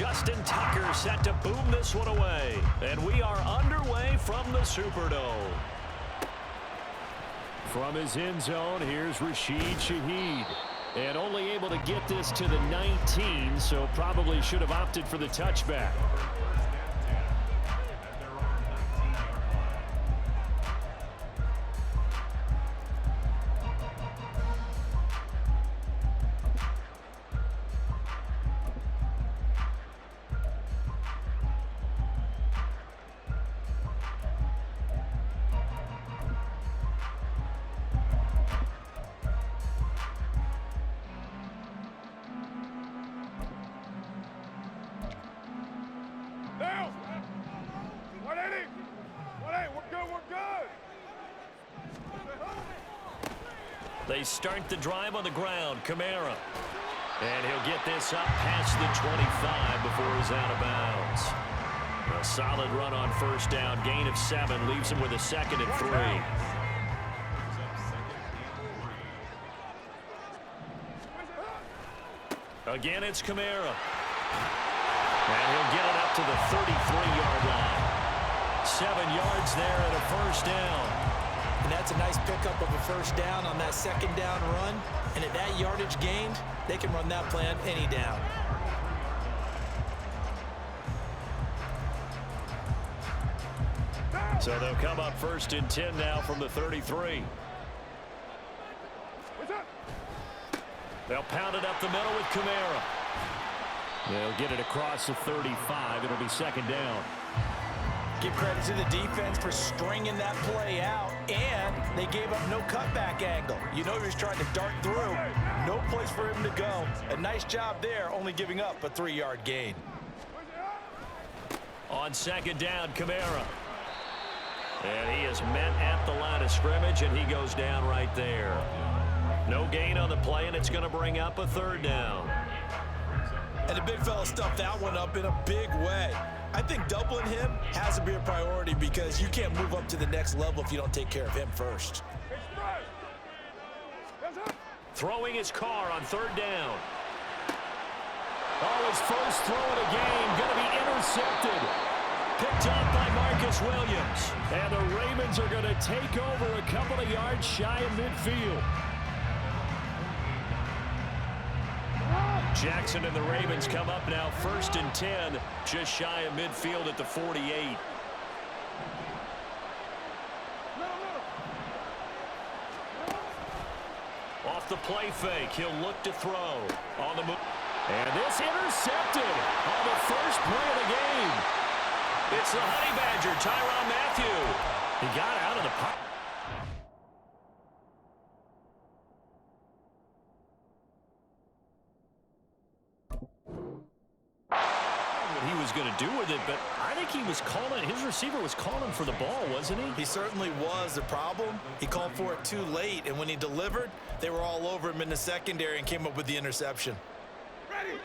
Justin Tucker set to boom this one away. And we are underway from the Superdome. From his end zone, here's Rashid Shaheed. And only able to get this to the 19, so probably should have opted for the touchback. They start the drive on the ground. Kamara. And he'll get this up past the 25 before he's out of bounds. A solid run on first down. Gain of 7 leaves him with a 2nd and 3. Again, it's Kamara. And he'll get it up to the 33-yard line. 7 yards there and a first down. And that's a nice pickup of a first down on that 2nd down run. And at that yardage gained, they can run that play on any down. So they'll come up 1st and 10 now from the 33. They'll pound it up the middle with Kamara. They'll get it across the 35. It'll be 2nd down. Give credit to the defense for stringing that play out, and they gave up no cutback angle. You know he was trying to dart through. No place for him to go. A nice job there, only giving up a 3-yard gain. On 2nd down, Kamara. And he is met at the line of scrimmage, and he goes down right there. No gain on the play, and it's going to bring up a 3rd down. And the big fella stuffed that one up in a big way. I think doubling him has to be a priority because you can't move up to the next level if you don't take care of him first. Throwing his car on 3rd down. Oh, his first throw of the game going to be intercepted. Picked up by Marcus Williams. And the Ravens are going to take over a couple of yards shy of midfield. Jackson and the Ravens come up now 1st and 10, just shy of midfield at the 48. Off the play fake, he'll look to throw. On the move. And this intercepted on the first play of the game. It's the Honey Badger, Tyrann Mathieu. He got out of the pocket. He was going to do with it, but I think he was calling, his receiver was calling for the ball, wasn't he? He certainly was. The problem, he called for it too late, and when he delivered, they were all over him in the secondary and came up with the interception. Ready.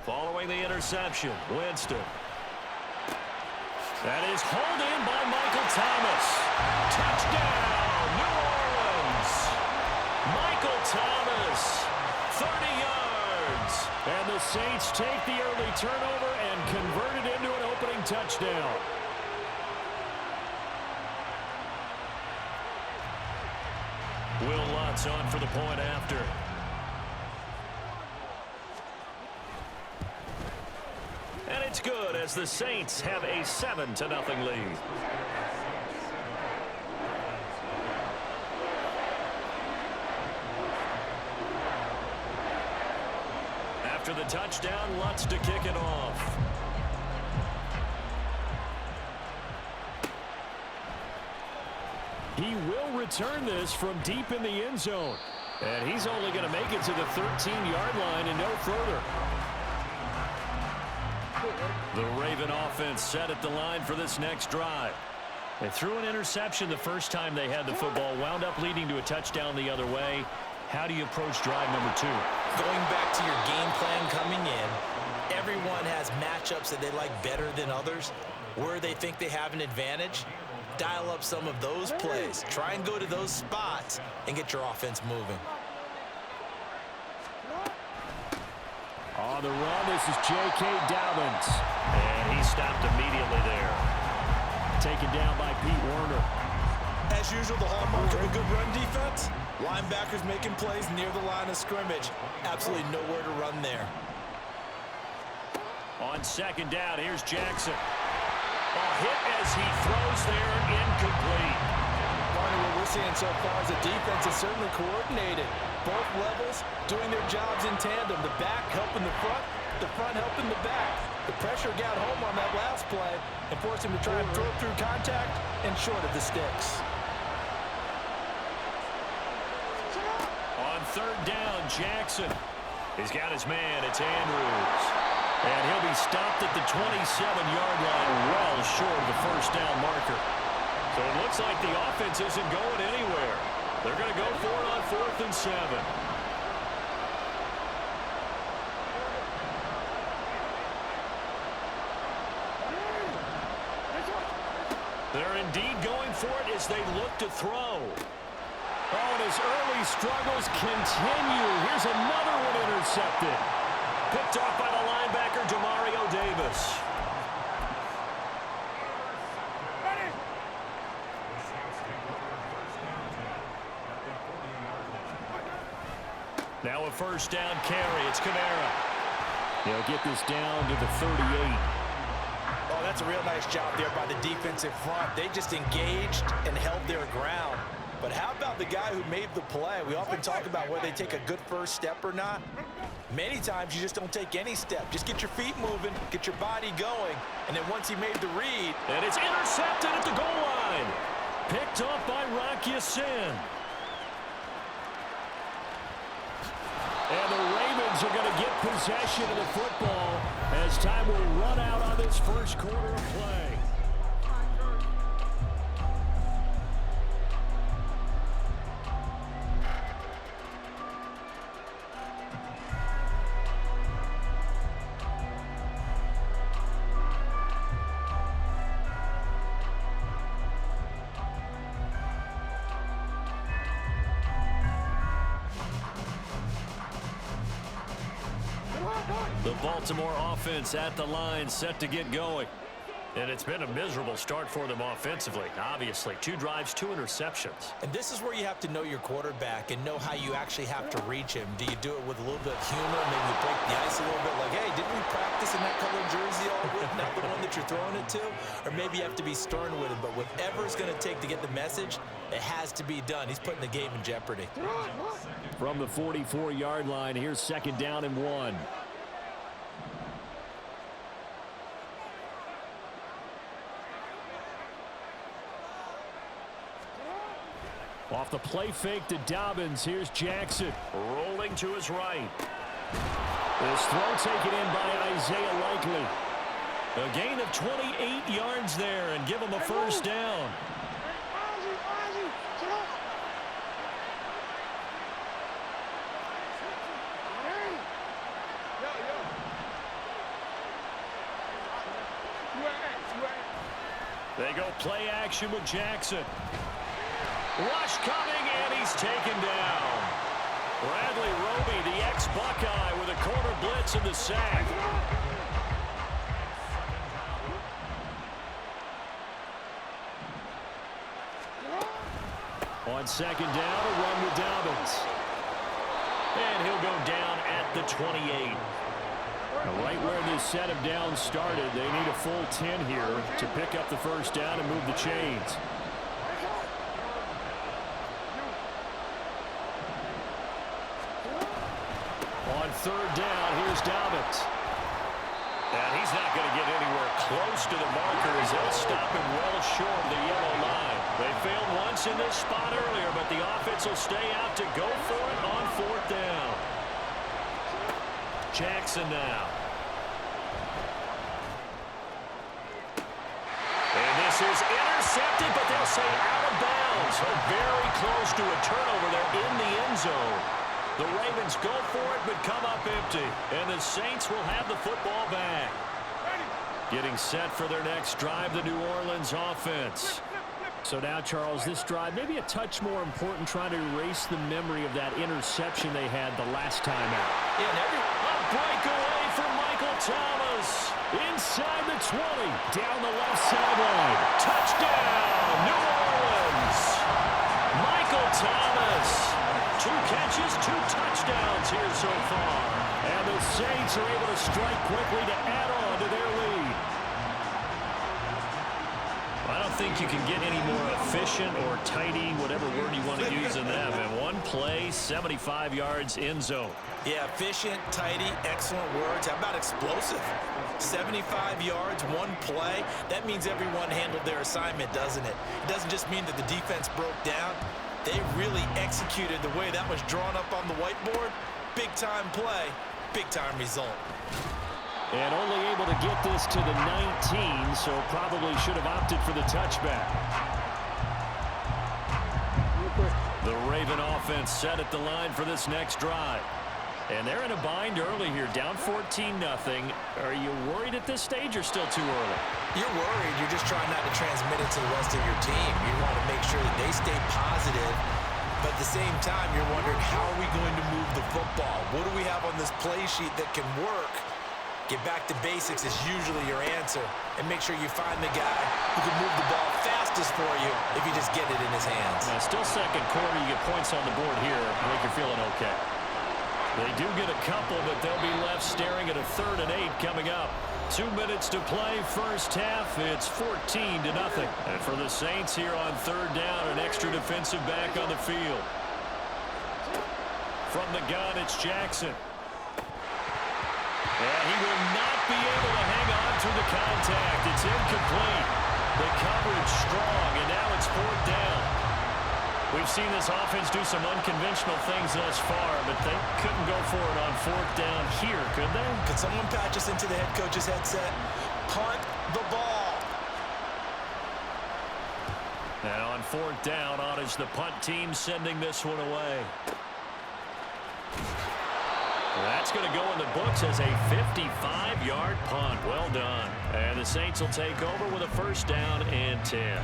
Following the interception, Winston. That is hauled in by Michael Thomas. Touchdown, New Orleans. Michael Thomas, 30 yards. And the Saints take the early turnover and convert it into an opening touchdown. Will Lutz on for the point after. And it's good as the Saints have a 7-0 lead. After the touchdown, Lutz to kick it off. He will return this from deep in the end zone. And he's only going to make it to the 13-yard line and no further. The Raven offense set at the line for this next drive. They threw an interception the first time they had the football, wound up leading to a touchdown the other way. How do you approach drive number 2? Going back to your game plan coming in, everyone has matchups that they like better than others. Where they think they have an advantage, dial up some of those plays. Try and go to those spots and get your offense moving. On the run, this is J.K. Dobbins. And he stopped immediately there. Taken down by Pete Werner. As usual, the hallmark of a good run defense, linebackers making plays near the line of scrimmage. Absolutely nowhere to run there. On second down, here's Jackson. A hit as he throws there, incomplete. Barney, what we're seeing so far is the defense is certainly coordinated. Both levels doing their jobs in tandem. The back helping the front helping the back. The pressure got home on that last play and forced him to try and throw through contact and short of the sticks. On third down, Jackson. He's got his man. It's Andrews. And he'll be stopped at the 27-yard line, well short of the first down marker. So it looks like the offense isn't going anywhere. They're going to go for it on 4th and 7. They're indeed going for it as they look to throw. Oh, and his early struggles continue. Here's another one intercepted. Picked off by the linebacker, Demario Davis. Now a first down carry. It's Kamara. He'll get this down to the 38. Oh, that's a real nice job there by the defensive front. They just engaged and held their ground. But how about the guy who made the play? We often talk about whether they take a good first step or not. Many times you just don't take any step. Just get your feet moving, get your body going, and then once he made the read. And it's intercepted at the goal line. Picked off by Rocky Sin. And the Ravens are going to get possession of the football as time will run out on this first quarter of play. The Baltimore offense at the line, set to get going. And it's been a miserable start for them offensively. Obviously, 2 drives, 2 interceptions. And this is where you have to know your quarterback and know how you actually have to reach him. Do you do it with a little bit of humor, maybe break the ice a little bit, like, hey, didn't we practice in that colored jersey all week, not the one that you're throwing it to? Or maybe you have to be stern with him, but whatever it's going to take to get the message, it has to be done. He's putting the game in jeopardy. From the 44-yard line, here's second down and 1. Off the play fake to Dobbins. Here's Jackson. Rolling to his right. This throw taken in by Isaiah Likely. A gain of 28 yards there and give him a first down. They go play action with Jackson. Rush coming, and he's taken down. Bradley Roby, the ex-Buckeye, with a corner blitz and the sack. On second down, a run with Dobbins. And he'll go down at the 28. Right where this set of downs started, they need a full 10 here to pick up the first down and move the chains. On third down, here's Dobbins. And he's not going to get anywhere close to the marker as they'll stop him well short of the yellow line. They failed once in this spot earlier, but the offense will stay out to go for it on fourth down. Jackson now. And this is intercepted, but they'll say out of bounds. So very close to a turnover there in the end zone. The Ravens go for it, but come up empty. And the Saints will have the football back. Getting set for their next drive, the New Orleans offense. So now, Charles, this drive maybe a touch more important, trying to erase the memory of that interception they had the last time out. Yeah, and a breakaway Thomas inside the 20, down the left sideline. Touchdown, New Orleans. Michael Thomas, 2 catches, 2 touchdowns here so far. And the Saints are able to strike quickly to add on to their lead. I don't think you can get any more efficient or tidy, whatever word you want to use in that. And one play, 75 yards in zone. Yeah, efficient, tidy, excellent words. How about explosive? 75 yards, one play. That means everyone handled their assignment, doesn't it? It doesn't just mean that the defense broke down. They really executed the way that was drawn up on the whiteboard. Big-time play, big-time result. And only able to get this to the 19, so probably should have opted for the touchback. The Raven offense set at the line for this next drive. And they're in a bind early here, down 14-0. Are you worried at this stage or still too early? You're worried. You're just trying not to transmit it to the rest of your team. You want to make sure that they stay positive. But at the same time, you're wondering, how are we going to move the football? What do we have on this play sheet that can work? Get back to basics is usually your answer. And make sure you find the guy who can move the ball fastest for you if you just get it in his hands. Now, still second quarter. You get points on the board here. I think you're feeling okay. They do get a couple, but they'll be left staring at a 3rd and 8 coming up. 2 minutes to play, first half. It's 14-0. And for the Saints here on 3rd down, an extra defensive back on the field. From the gun, it's Jackson. And he will not be able to hang on through the contact. It's incomplete. The coverage strong, and now it's 4th down. We've seen this offense do some unconventional things thus far, but they couldn't go for it on 4th down here, could they? Could someone patch us into the head coach's headset? Punt the ball. And on 4th down, on is the punt team sending this one away. That's going to go in the books as a 55-yard punt. Well done. And the Saints will take over with a 1st down and 10.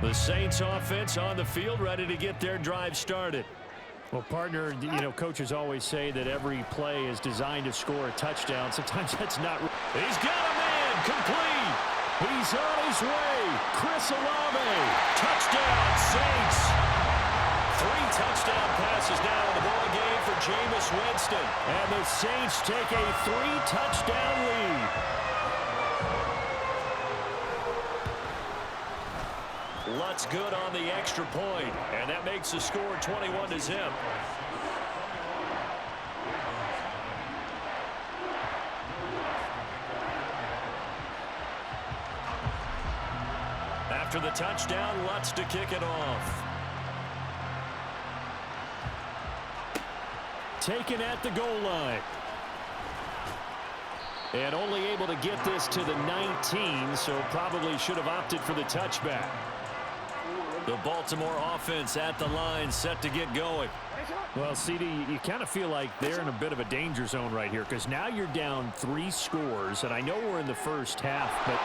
The Saints offense on the field, ready to get their drive started. Well, partner, coaches always say that every play is designed to score a touchdown. Sometimes that's not. He's got a man, complete. He's on his way. Chris Olave, touchdown, Saints. 3 touchdown passes now in the ball game for Jameis Winston. And the Saints take a 3-touchdown lead. Lutz good on the extra point, and that makes the score 21-0. After the touchdown, Lutz to kick it off. Taken at the goal line. And only able to get this to the 19, so probably should have opted for the touchback. The Baltimore offense at the line, set to get going. Well, CD, you kind of feel like they're in a bit of a danger zone right here, because now you're down 3 scores, and I know we're in the first half, but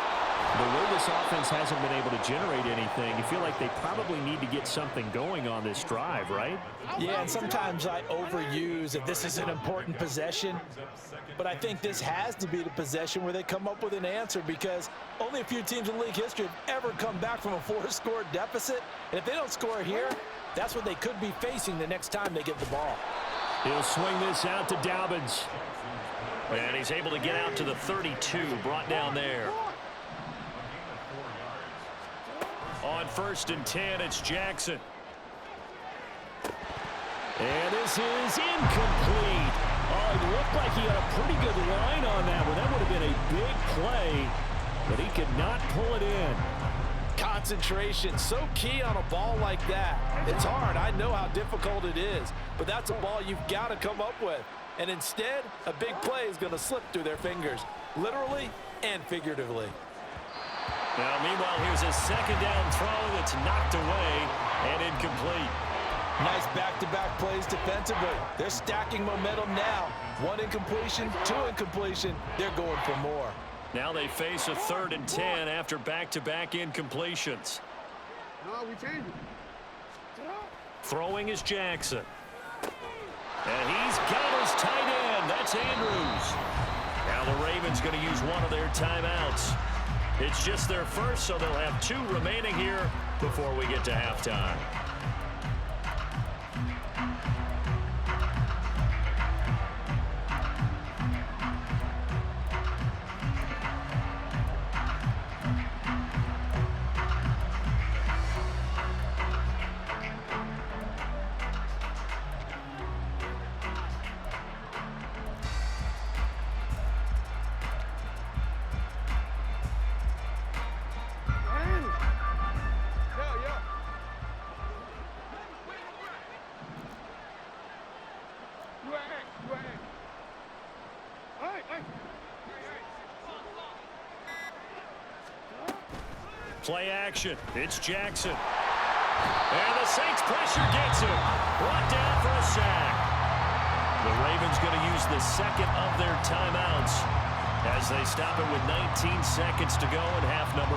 the way this offense hasn't been able to generate anything, you feel like they probably need to get something going on this drive, right? Yeah, and sometimes I overuse if this is an important possession. But I think this has to be the possession where they come up with an answer, because only a few teams in league history have ever come back from a 4-score deficit. And if they don't score here, that's what they could be facing the next time they get the ball. He'll swing this out to Dobbins. And he's able to get out to the 32, brought down there. On 1st and 10, it's Jackson. And this is incomplete. Oh, it looked like he had a pretty good line on that one. That would have been a big play, but he could not pull it in. Concentration, so key on a ball like that. It's hard. I know how difficult it is, but that's a ball you've got to come up with. And instead, a big play is going to slip through their fingers, literally and figuratively. Now, meanwhile, here's a 2nd down throw that's knocked away and incomplete. Nice back-to-back plays defensively. They're stacking momentum now. 1 incompletion, 2 incompletion. They're going for more. Now they face a 3rd and 10 after back-to-back incompletions. No, we changed it. Throwing is Jackson. And he's got his tight end. That's Andrews. Now the Ravens going to use one of their timeouts. It's just their first, so they'll have 2 remaining here before we get to halftime. Play action. It's Jackson. And the Saints pressure gets him. Brought down for a sack. The Ravens going to use the second of their timeouts as they stop it with 19 seconds to go in half number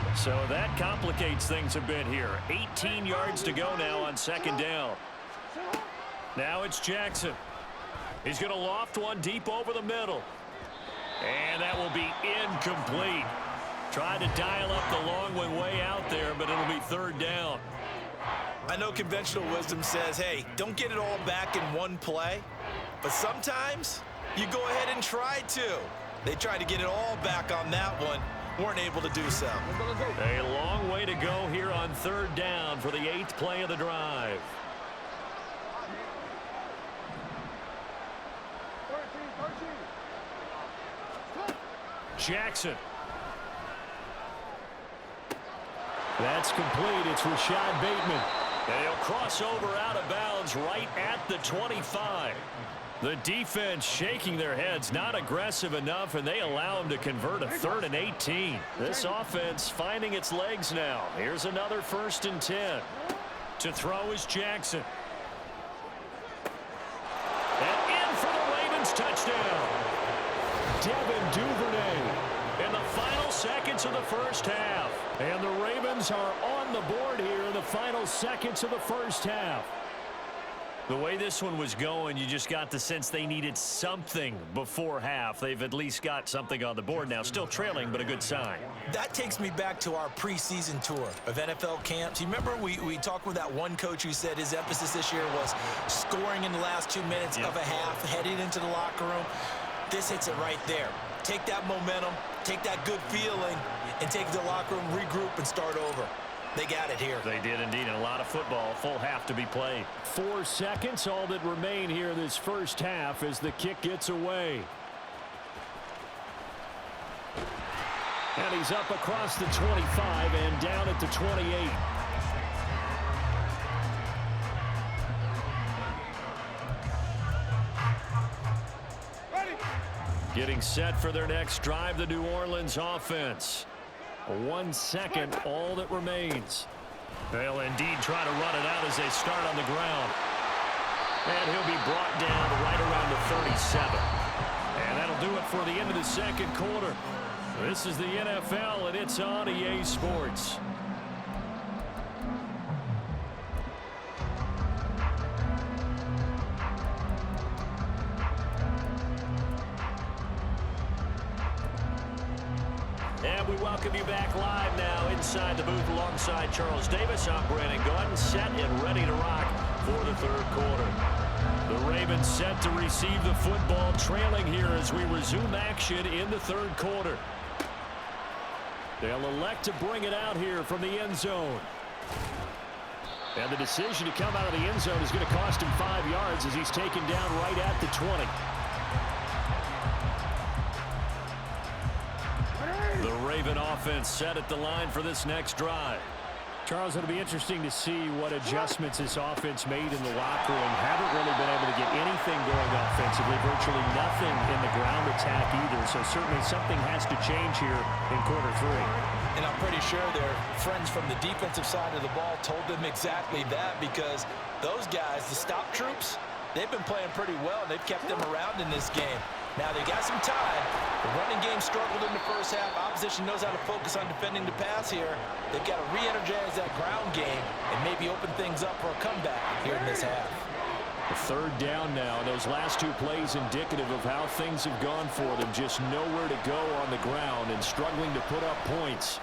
1. So that complicates things a bit here. 18 yards to go now on second down. Now it's Jackson. He's going to loft one deep over the middle. And that will be incomplete. Tried to dial up the long one way out there, but it'll be third down. I know conventional wisdom says, hey, don't get it all back in one play. But sometimes you go ahead and try to. They tried to get it all back on that one. Weren't able to do so. A long way to go here on third down for the 8th play of the drive. Jackson. That's complete. It's Rashad Bateman. They'll cross over out of bounds right at the 25. The defense shaking their heads, not aggressive enough, and they allow them to convert a 3rd and 18. This offense finding its legs now. Here's another 1st and 10. To throw is Jackson. And in for the Ravens touchdown. Devin Duvernay in the final seconds of the first half. And the Ravens are on the board here in the final seconds of the first half. The way this one was going, you just got the sense they needed something before half. They've at least got something on the board now. Still trailing, but a good sign. That takes me back to our preseason tour of NFL camps. You remember we talked with that one coach who said his emphasis this year was scoring in the last 2 minutes of a half, heading into the locker room. This hits it right there. Take that momentum, take that good feeling, and take it to the locker room, regroup, and start over. They got it here. They did indeed, and a lot of football, full half to be played. 4 seconds, all that remain here this first half as the kick gets away. And he's up across the 25 and down at the 28. Getting set for their next drive, the New Orleans offense. 1 second, all that remains. They'll indeed try to run it out as they start on the ground. And he'll be brought down right around the 37. And that'll do it for the end of the second quarter. This is the NFL, and it's on EA Sports. And we welcome you back live now inside the booth alongside Charles Davis. I'm Brandon Gordon, set and ready to rock for the third quarter. The Ravens set to receive the football, trailing here as we resume action in the third quarter. They'll elect to bring it out here from the end zone. And the decision to come out of the end zone is going to cost him 5 yards as he's taken down right at the 20. The Raven offense set at the line for this next drive. Charles, it'll be interesting to see what adjustments this offense made in the locker room. Haven't really been able to get anything going offensively, virtually nothing in the ground attack either. So certainly something has to change here in quarter 3. And I'm pretty sure their friends from the defensive side of the ball told them exactly that, because those guys, the stop troops, they've been playing pretty well. They've kept them around in this game. Now they got some time. The running game struggled in the first half. Opposition knows how to focus on defending the pass here. They've got to re-energize that ground game and maybe open things up for a comeback here in this half. A third down now. Those last two plays indicative of how things have gone for them. Just nowhere to go on the ground and struggling to put up points.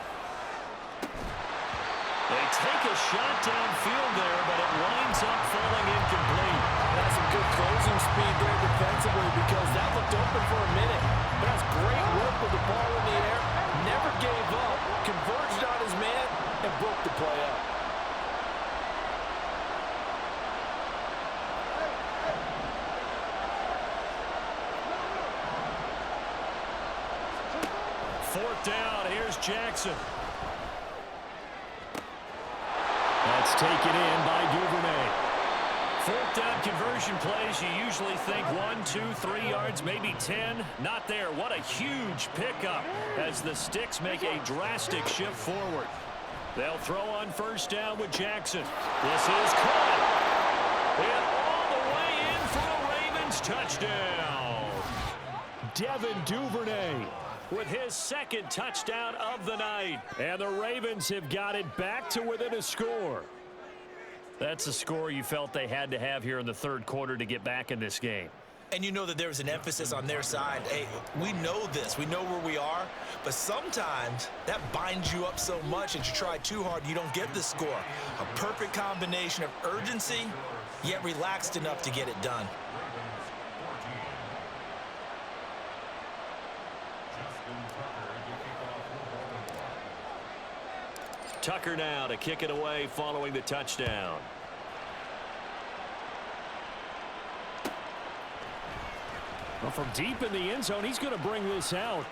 They take a shot downfield there, but it winds up falling incomplete. That's some good closing speed there defensively because that looked open for a minute. But that's great work with the ball in the air. Never gave up, converged on his man, and broke the play up. Fourth down, here's Jackson. That's taken in by Duvernay. Fourth down conversion plays, you usually think 1, 2, 3 yards, maybe 10. Not there. What a huge pickup as the Sticks make a drastic shift forward. They'll throw on first down with Jackson. This is caught. And all the way in for a Ravens touchdown. Devin Duvernay with his second touchdown of the night. And the Ravens have got it back to within a score. That's a score you felt they had to have here in the third quarter to get back in this game. And you know that there was an emphasis on their side. Hey, we know this. We know where we are. But sometimes that binds you up so much that you try too hard, you don't get the score. A perfect combination of urgency, yet relaxed enough to get it done. Tucker now to kick it away following the touchdown. Well, from deep in the end zone, he's going to bring this out.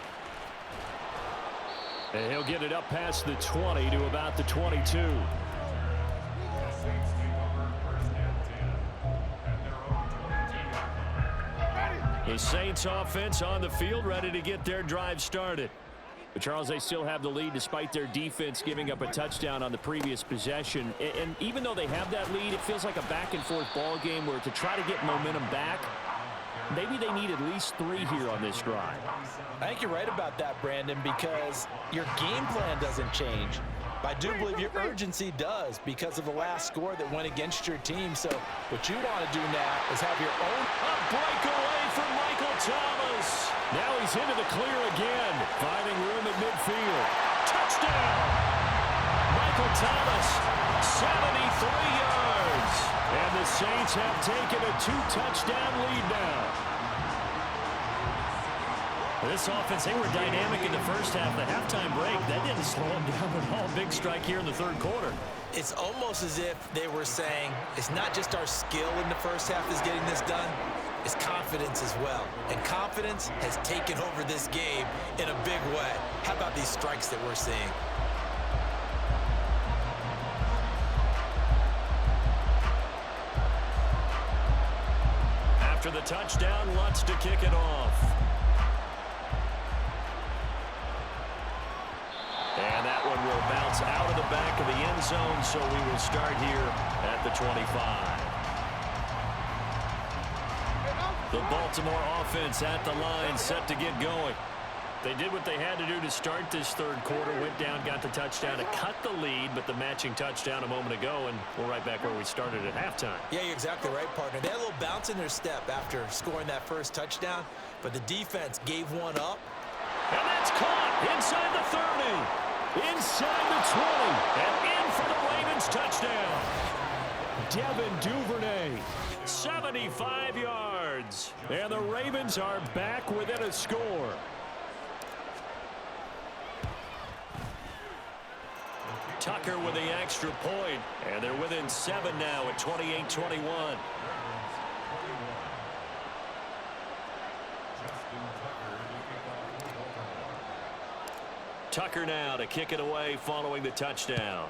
And he'll get it up past the 20 to about the 22. The Saints offense on the field ready to get their drive started. But Charles, they still have the lead despite their defense giving up a touchdown on the previous possession. And even though they have that lead, it feels like a back-and-forth ball game where to try to get momentum back, maybe they need at least 3 here on this drive. I think you're right about that, Brandon, because your game plan doesn't change. But I do believe your urgency does because of the last score that went against your team. So what you want to do now is have your own breakaway from Michael Thomas. Now he's into the clear again, finding room at midfield. Touchdown! Michael Thomas, 73 yards. And the Saints have taken a 2-touchdown lead now. This offense, they were dynamic in the first half. The halftime break, that didn't slow them down at all. Big strike here in the third quarter. It's almost as if they were saying, it's not just our skill in the first half is getting this done, it's confidence as well. And confidence has taken over this game in a big way. How about these strikes that we're seeing? After the touchdown, Lutz to kick it off. And that one will bounce out of the back of the end zone, so we will start here at the 25. The Baltimore offense at the line, set to get going. They did what they had to do to start this third quarter, went down, got the touchdown to cut the lead, but the matching touchdown a moment ago, and we're right back where we started at halftime. Yeah, you're exactly right, partner. They had a little bounce in their step after scoring that first touchdown, but the defense gave one up. And that's caught inside the 30. Inside the 20, and in for the Ravens touchdown. Devin Duvernay, 75 yards. And the Ravens are back within a score. Tucker with the extra point, and they're within 7 now at 28-21. Tucker now to kick it away following the touchdown.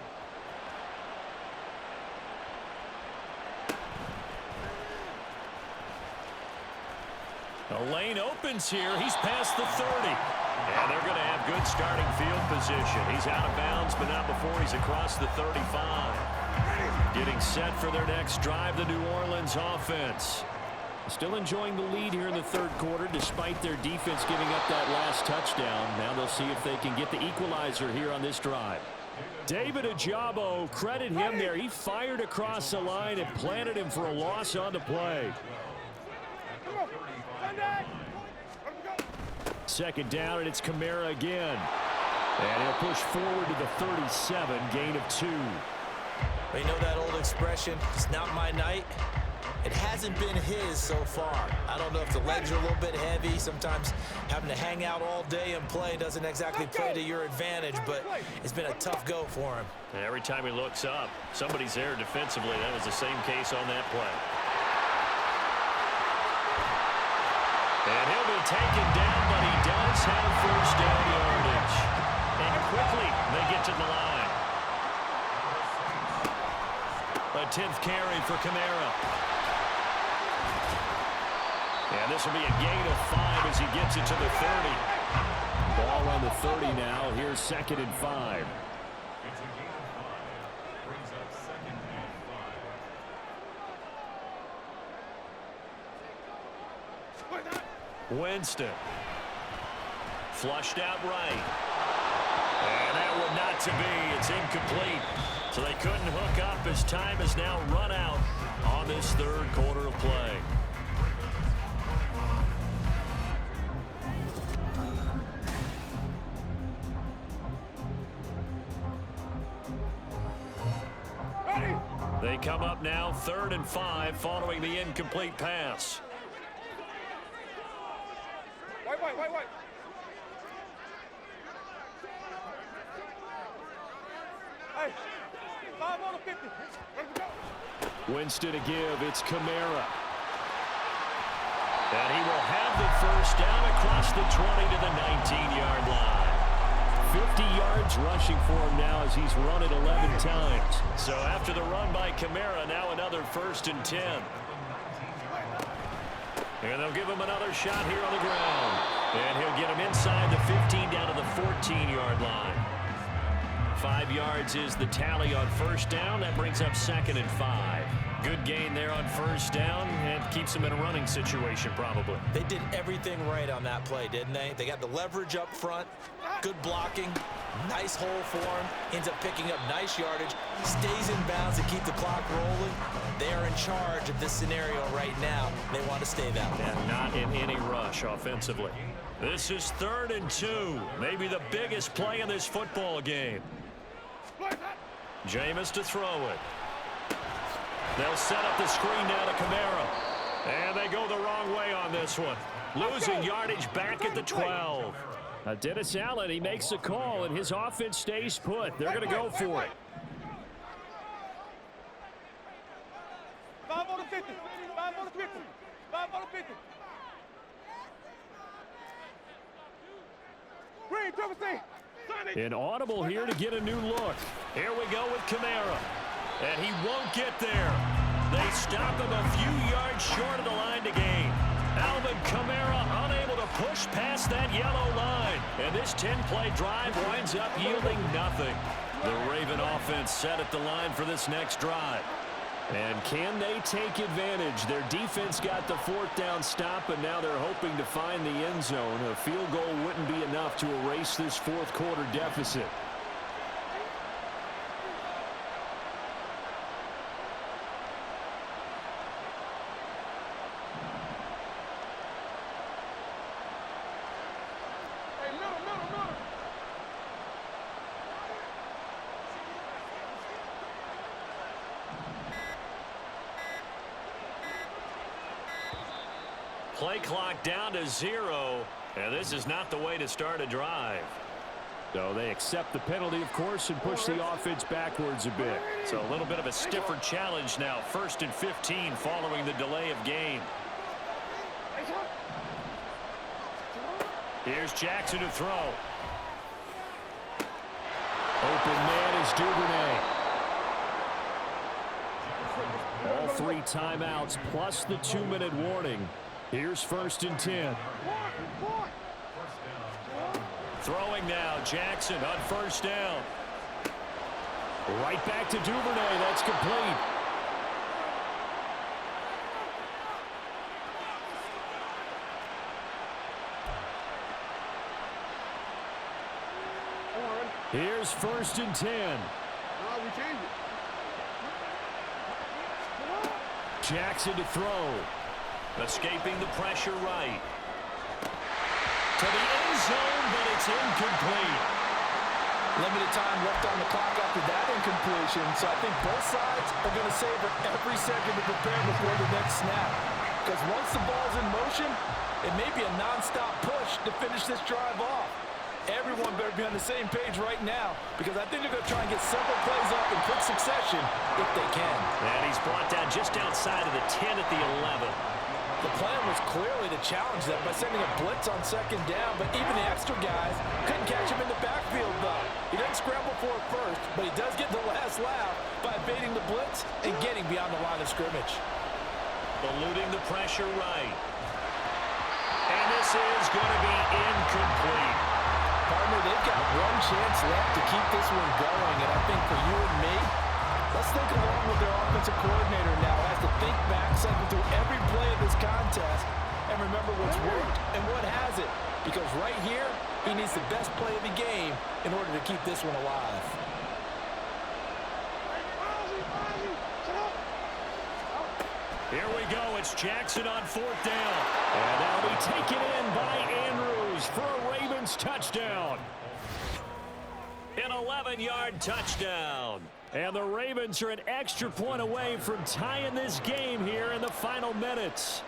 The lane opens here. He's past the 30. And they're going to have good starting field position. He's out of bounds, but not before he's across the 35. Getting set for their next drive, the New Orleans offense. Still enjoying the lead here in the third quarter despite their defense giving up that last touchdown. Now they'll see if they can get the equalizer here on this drive. David Ajabo, credit him there. He fired across the line and planted him for a loss on the play. Second down, and it's Kamara again. And he'll push forward to the 37, gain of 2. You know that old expression, it's not my night. It hasn't been his so far. I don't know if the legs are a little bit heavy. Sometimes having to hang out all day and play doesn't exactly play to your advantage, but it's been a tough go for him. And every time he looks up, somebody's there defensively. That was the same case on that play. And he'll be taken down, but he does have first down yardage. And quickly they get to the line. A 10th carry for Kamara. And this will be a gain of 5 as he gets it to the 30. Ball on the 30 now. Here's 2nd and 5. Winston. Flushed out right. And that one not to be. It's incomplete. So they couldn't hook up as time is now run out on this third quarter of play. They come up now 3rd and 5 following the incomplete pass. Wait. Hey, 5 on the 50. Ready to go. Winston to give. It's Kamara. And he will have the first down across the 20 to the 19-yard line. 50 yards rushing for him now as he's run it 11 times. So after the run by Kamara, now another 1st and 10. And they'll give him another shot here on the ground. And he'll get him inside the 15 down to the 14-yard line. 5 yards is the tally on first down. That brings up 2nd and 5. Good gain there on first down and keeps him in a running situation probably. They did everything right on that play, didn't they? They got the leverage up front, good blocking, nice hole for him, ends up picking up nice yardage, stays in bounds to keep the clock rolling. They are in charge of this scenario right now. They want to stay that way. And not in any rush offensively. This is 3rd and 2, maybe the biggest play in this football game. Jameis to throw it. They'll set up the screen now to Kamara. And they go the wrong way on this one. Losing yardage back at the 12. Now Dennis Allen, he makes a call, and his offense stays put. They're going to go for it. 5 on the 50. 5 on the 50. 5 on the 50. Green, Trevor, An audible here to get a new look. Here we go with Kamara. And he won't get there. They stop him a few yards short of the line to gain. Alvin Kamara unable to push past that yellow line. And this 10-play drive winds up yielding nothing. The Raven offense set at the line for this next drive. And can they take advantage? Their defense got the 4th down stop, and now they're hoping to find the end zone. A field goal wouldn't be enough to erase this 4th quarter deficit. Play clock down to 0, and this is not the way to start a drive. So they accept the penalty, of course, and push the offense backwards a bit. So a little bit of a stiffer challenge now. 1st and 15 following the delay of game. Here's Jackson to throw. Open man is Duvernay. All 3 timeouts plus the 2-minute warning. Here's 1st and 10. Throwing now, Jackson on 1st down. Right back to Duvernay. That's complete. Here's 1st and 10. We changed it. Jackson to throw. Escaping the pressure right. To the end zone, but it's incomplete. Limited time left on the clock after that incompletion, so I think both sides are going to savor every second to prepare before the next snap. Because once the ball's in motion, it may be a non-stop push to finish this drive off. Everyone better be on the same page right now, because I think they're going to try and get several plays up in quick succession if they can. And he's brought down just outside of the 10 at the 11. The plan was clearly to challenge them by sending a blitz on 2nd down, but even the extra guys couldn't catch him in the backfield, though. He doesn't scramble for it first, but he does get the last laugh by evading the blitz and getting beyond the line of scrimmage. Eluding the pressure right. And this is going to be incomplete. Partner, they've got one chance left to keep this one going, and I think for you and me, let's think along with their offensive coordinator now. Has to think back, cycle through every play of this contest, and remember what's worked and what hasn't. Because right here, he needs the best play of the game in order to keep this one alive. Here we go. It's Jackson on 4th down. And that'll be taken in by Andrews for a Ravens touchdown. An 11-yard touchdown. And the Ravens are an extra point away from tying this game here in the final minutes.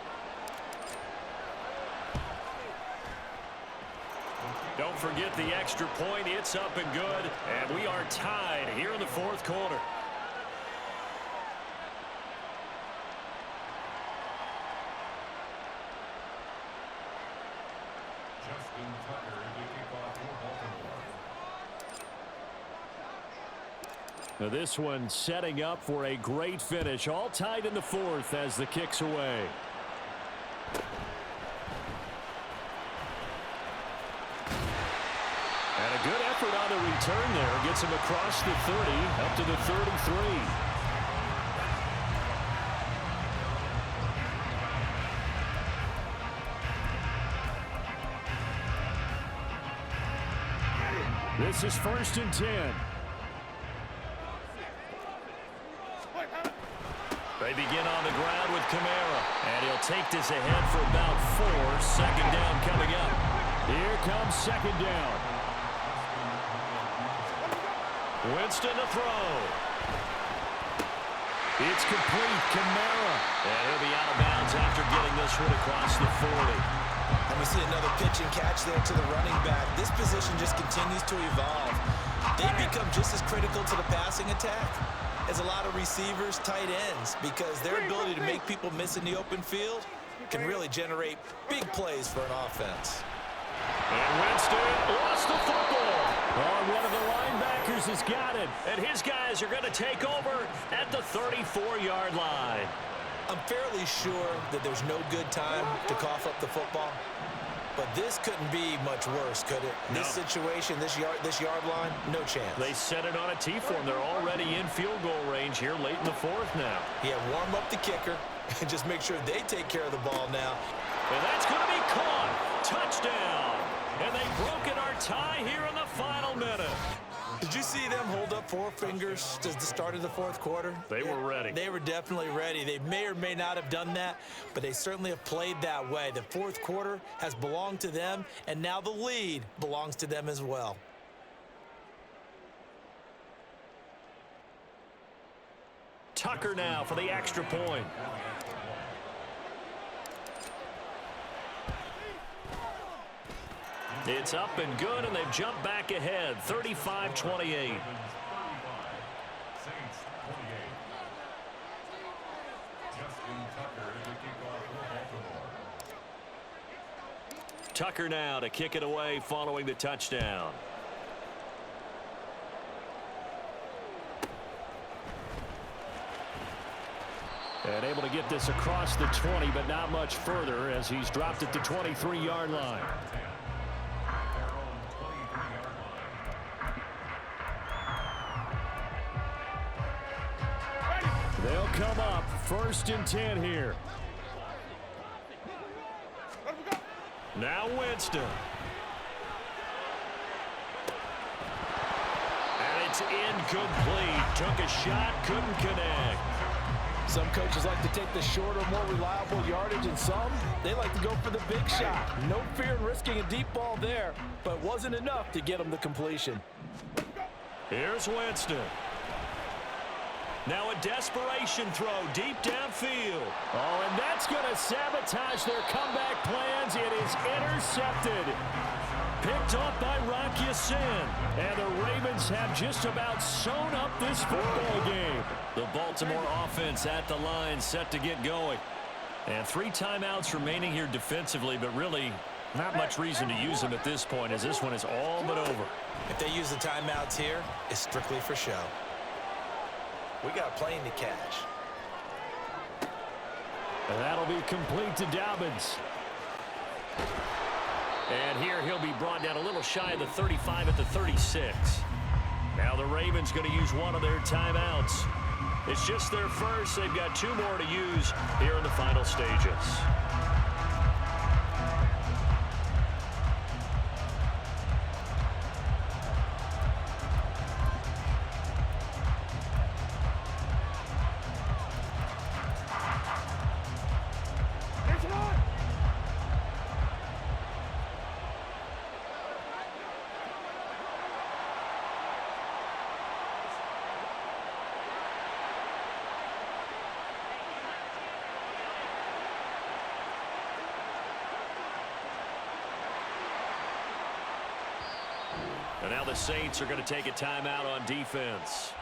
Don't forget the extra point. It's up and good. And we are tied here in the 4th quarter. Now this one setting up for a great finish. All tied in the 4th as the kick's away. And a good effort on the return there. Gets him across the 30, up to the 33. This is 1st and 10. They begin on the ground with Kamara. And he'll take this ahead for about 4. 2nd down coming up. Here comes 2nd down. Winston to throw. It's complete. Kamara. And he'll be out of bounds after getting this one across the 40. And we see another pitch and catch there to the running back. This position just continues to evolve. They become just as critical to the passing attack as a lot of receivers, tight ends, because their ability to make people miss in the open field can really generate big plays for an offense. And Winston lost the football. Oh, one of the linebackers has got it. And his guys are going to take over at the 34-yard line. I'm fairly sure that there's no good time to cough up the football. But this couldn't be much worse, could it? No. This situation, this yard line, no chance. They set it on a T-form. They're already in field goal range here late in the 4th now. Yeah, warm up the kicker and just make sure they take care of the ball now. And that's going to be caught. Touchdown. And they've broken our tie here in the final minute. Did you see them hold up 4 fingers at the start of the 4th quarter? They were ready. They were definitely ready. They may or may not have done that, but they certainly have played that way. The 4th quarter has belonged to them, and now the lead belongs to them as well. Tucker now for the extra point. It's up and good, and they've jumped back ahead, 35-28. Tucker now to kick it away following the touchdown. And able to get this across the 20, but not much further as he's dropped at the 23-yard line. They'll come up 1st and 10 here. Now Winston. is incomplete. Took a shot, couldn't connect. Some coaches like to take the shorter, more reliable yardage, and some, they like to go for the big shot. No fear in risking a deep ball there, but wasn't enough to get them the completion. Here's Winston. Now a desperation throw deep downfield. Oh, and that's going to sabotage their comeback plans. It is intercepted. Picked off by Rock Ya-Sin. And the Ravens have just about sewn up this football game. The Baltimore offense at the line, set to get going. And 3 timeouts remaining here defensively, but really not much reason to use them at this point, as this one is all but over. If they use the timeouts here, it's strictly for show. We got a plane to catch. And that'll be complete to Dobbins. And here he'll be brought down a little shy of the 35 at the 36. Now the Ravens going to use one of their timeouts. It's just their first. They've got 2 more to use here in the final stages. And now the Saints are going to take a timeout on defense.